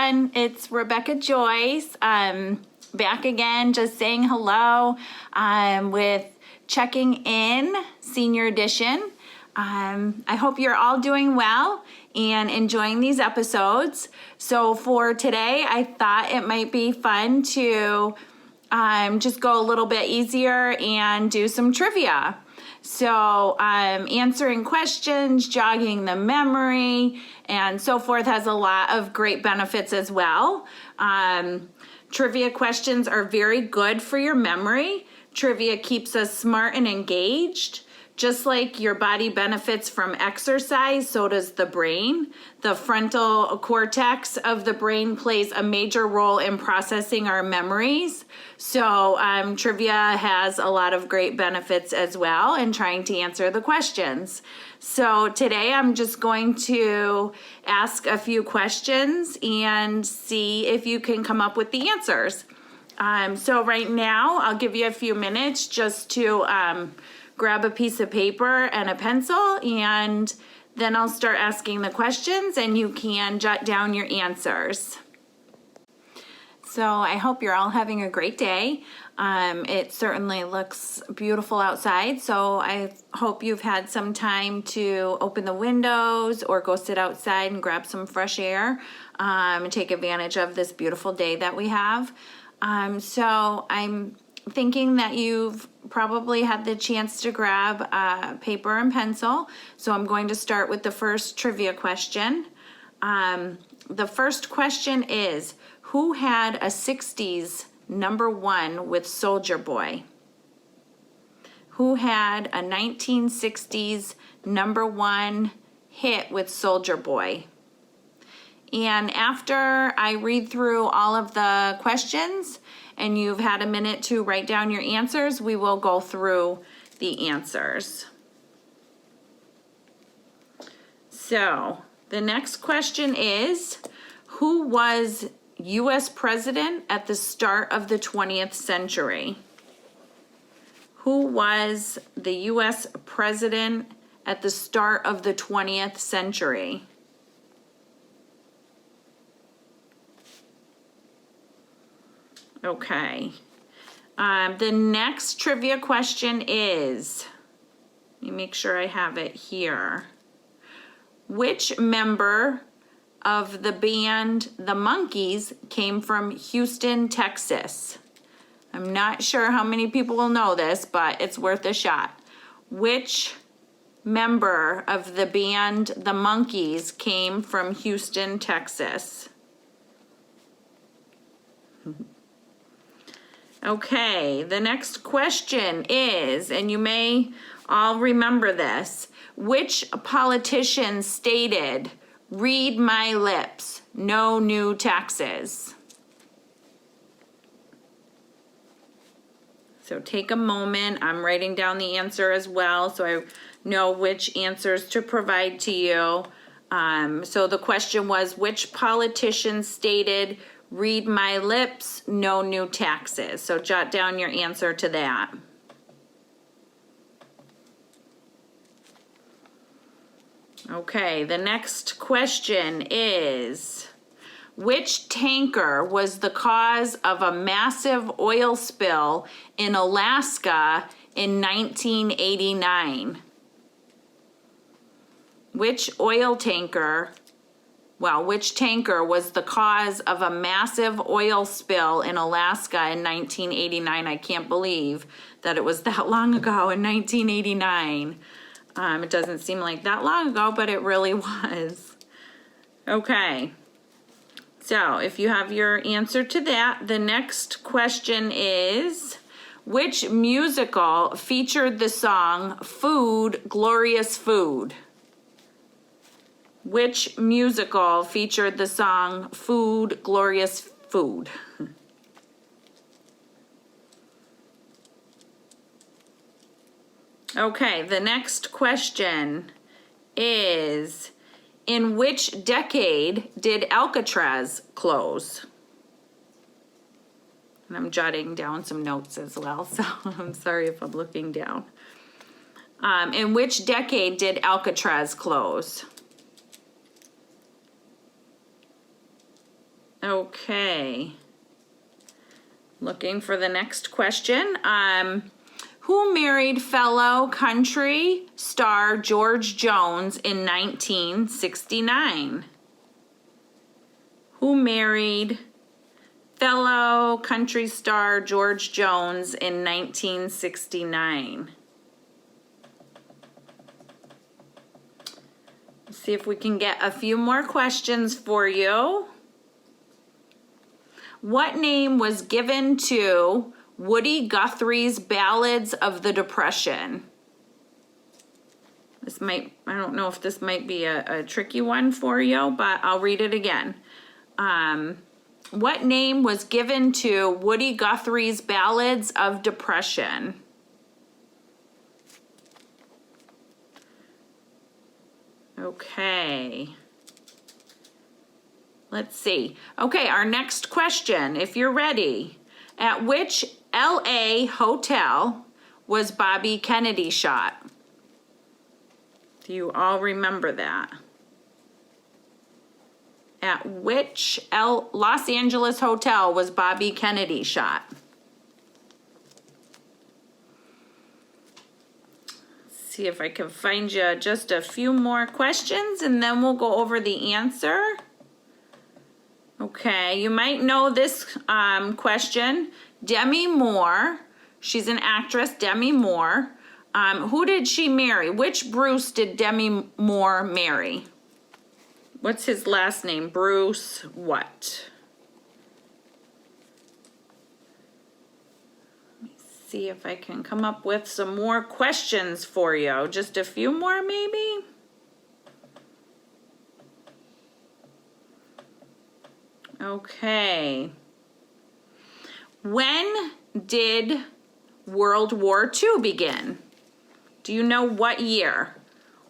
everyone. It's Rebecca Joyce. Back again, just saying hello with checking in, senior edition. I hope you're all doing well and enjoying these episodes. So for today, I thought it might be fun to just go a little bit easier and do some trivia. So answering questions, jogging the memory, and so forth has a lot of great benefits as well. Trivia questions are very good for your memory. Trivia keeps us smart and engaged. Just like your body benefits from exercise, so does the brain. The frontal cortex of the brain plays a major role in processing our memories. So trivia has a lot of great benefits as well in trying to answer the questions. So today I'm just going to ask a few questions and see if you can come up with the answers. So right now I'll give you a few minutes just to grab a piece of paper and a pencil, and then I'll start asking the questions and you can jot down your answers. So I hope you're all having a great day. It certainly looks beautiful outside, so I hope you've had some time to open the windows or go sit outside and grab some fresh air and take advantage of this beautiful day that we have. So I'm thinking that you've probably had the chance to grab paper and pencil. So I'm going to start with the first trivia question. The first question is, who had a 60s #1 with Soldier Boy? Who had a 1960s #1 hit with Soldier Boy? And after I read through all of the questions, and you've had a minute to write down your answers, we will go through the answers. So the next question is, who was U.S. president at the start of the 20th century? Who was the U.S. president at the start of the 20th century? Okay. The next trivia question is, let me make sure I have it here. Which member of the band The Monkees came from Houston, Texas? I'm not sure how many people will know this, but it's worth a shot. Which member of the band The Monkees came from Houston, Texas? Okay, the next question is, and you may all remember this, which politician stated, "Read my lips, no new taxes"? So take a moment. I'm writing down the answer as well, so I know which answers to provide to you. So the question was, which politician stated, "Read my lips, no new taxes"? So jot down your answer to that. Okay, the next question is, which tanker was the cause of a massive oil spill in Alaska in 1989? Which tanker was the cause of a massive oil spill in Alaska in 1989? I can't believe that it was that long ago in 1989. It doesn't seem like that long ago, but it really was. Okay. So if you have your answer to that, the next question is, which musical featured the song "Food, Glorious Food"? Which musical featured the song "Food, Glorious Food"? Okay, the next question is, in which decade did Alcatraz close? And I'm jotting down some notes as well, so I'm sorry if I'm looking down. In which decade did Alcatraz close? Okay. Looking for the next question. Who married fellow country star George Jones in 1969? Who married fellow country star George Jones in 1969? Let's see if we can get a few more questions for you. What name was given to Woody Guthrie's Ballads of the Depression? I don't know if this might be a tricky one for you, but I'll read it again. What name was given to Woody Guthrie's Ballads of Depression? Okay. Let's see. Okay, our next question, if you're ready. At which LA hotel was Bobby Kennedy shot? Do you all remember that? At which Los Angeles hotel was Bobby Kennedy shot? Let's see if I can find you just a few more questions and then we'll go over the answer. Okay, you might know this question. Demi Moore, she's an actress, Demi Moore. Who did she marry? Which Bruce did Demi Moore marry? What's his last name? Bruce what? Let me see if I can come up with some more questions for you. Just a few more maybe? Okay. When did World War II begin? Do you know what year?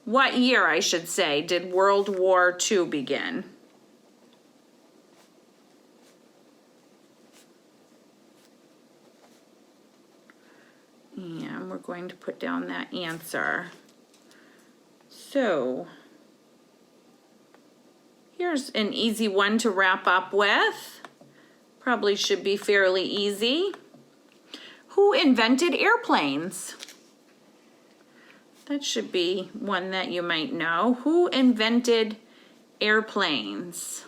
What year, I should say, did World War II begin? And we're going to put down that answer. So, here's an easy one to wrap up with. Probably should be fairly easy. Who invented airplanes? That should be one that you might know. Who invented airplanes?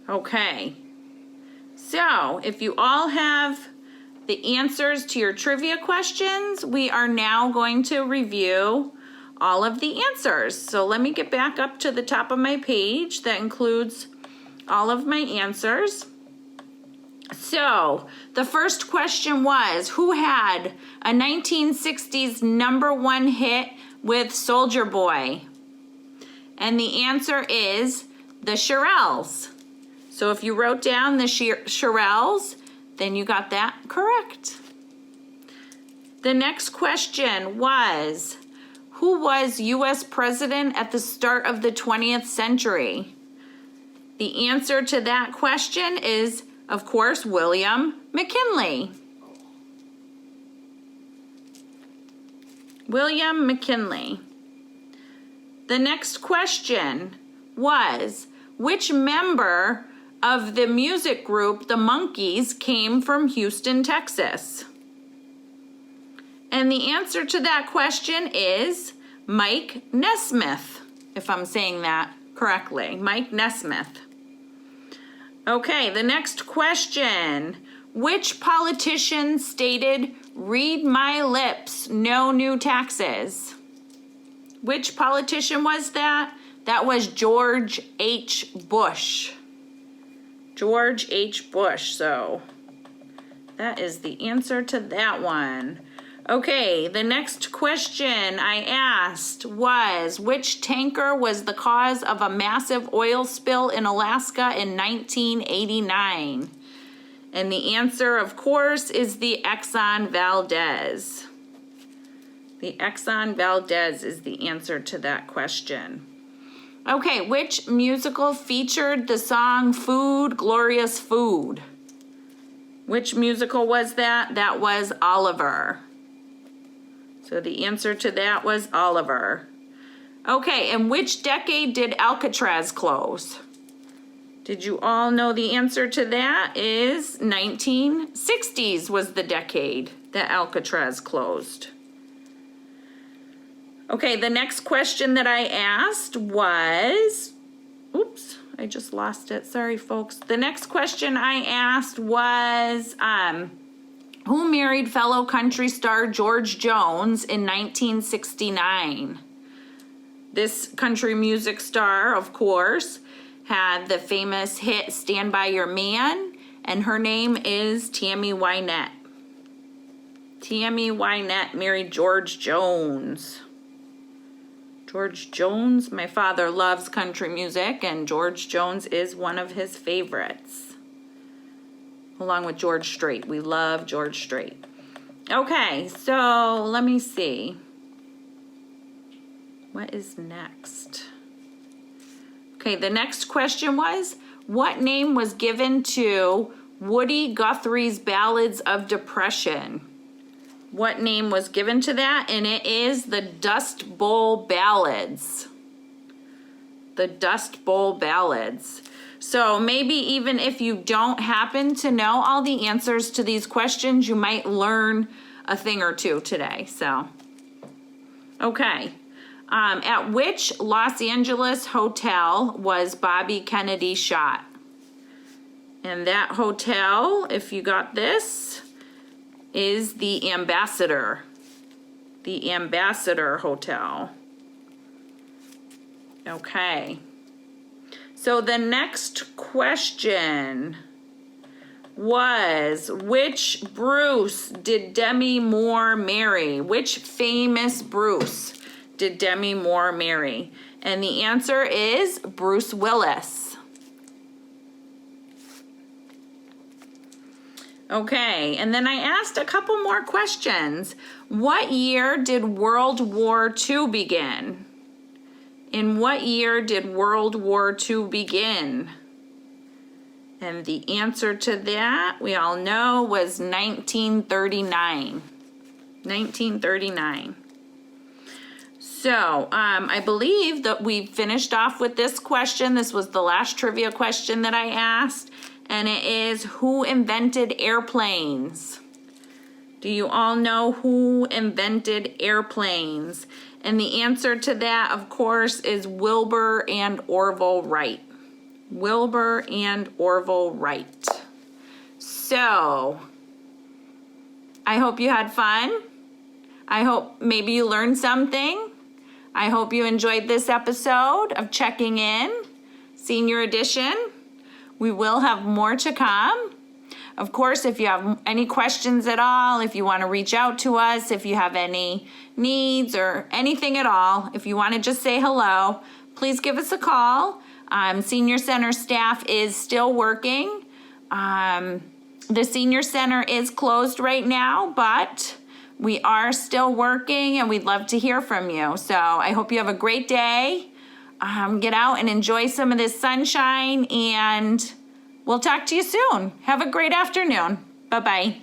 Okay. So, if you all have the answers to your trivia questions, we are now going to review all of the answers. So let me get back up to the top of my page that includes all of my answers. So the first question was, who had a 1960s #1 hit with Soldier Boy? And the answer is the Shirelles. So if you wrote down the Shirelles, then you got that correct. The next question was, who was U.S. president at the start of the 20th century? The answer to that question is, of course, William McKinley. William McKinley. The next question was, which member of the music group The Monkees came from Houston, Texas? And the answer to that question is Mike Nesmith, if I'm saying that correctly. Mike Nesmith. Okay, the next question. Which politician stated, "Read my lips, no new taxes"? Which politician was that? That was George H. Bush. George H. Bush, so that is the answer to that one. Okay, the next question I asked was, which tanker was the cause of a massive oil spill in Alaska in 1989? And the answer, of course, is the Exxon Valdez. The Exxon Valdez is the answer to that question. Okay, which musical featured the song Food, Glorious Food? Which musical was that? That was Oliver. So the answer to that was Oliver. Okay, and which decade did Alcatraz close? Did you all know the answer to that is 1960s was the decade that Alcatraz closed. Okay, the next question that I asked was, oops, I just lost it. Sorry, folks. The next question I asked was, who married fellow country star George Jones in 1969? This country music star, of course, had the famous hit Stand By Your Man, and her name is Tammy Wynette. Tammy Wynette married George Jones. George Jones, my father loves country music, and George Jones is one of his favorites. Along with George Strait. We love George Strait. Okay, so let me see. What is next? Okay, the next question was, what name was given to Woody Guthrie's Ballads of Depression? What name was given to that? And it is the Dust Bowl Ballads. The Dust Bowl Ballads. So maybe even if you don't happen to know all the answers to these questions, you might learn a thing or two today. So, okay. At which Los Angeles hotel was Bobby Kennedy shot? And that hotel, if you got this, is the Ambassador. The Ambassador Hotel. Okay. So the next question was, which Bruce did Demi Moore marry? Which famous Bruce did Demi Moore marry? And the answer is Bruce Willis. Okay, and then I asked a couple more questions. What year did World War II begin? In what year did World War II begin? And the answer to that, we all know, was 1939. 1939. So, I believe that we finished off with this question. This was the last trivia question that I asked. And it is, who invented airplanes? Do you all know who invented airplanes? And the answer to that, of course, is Wilbur and Orville Wright. Wilbur and Orville Wright. So, I hope you had fun. I hope maybe you learned something. I hope you enjoyed this episode of Checking In, Senior Edition. We will have more to come. Of course, if you have any questions at all, if you want to reach out to us, if you have any needs or anything at all, if you want to just say hello, please give us a call. Senior Center staff is still working. The Senior Center is closed right now, but we are still working and we'd love to hear from you. So I hope you have a great day. Get out and enjoy some of this sunshine, and we'll talk to you soon. Have a great afternoon. Bye-bye.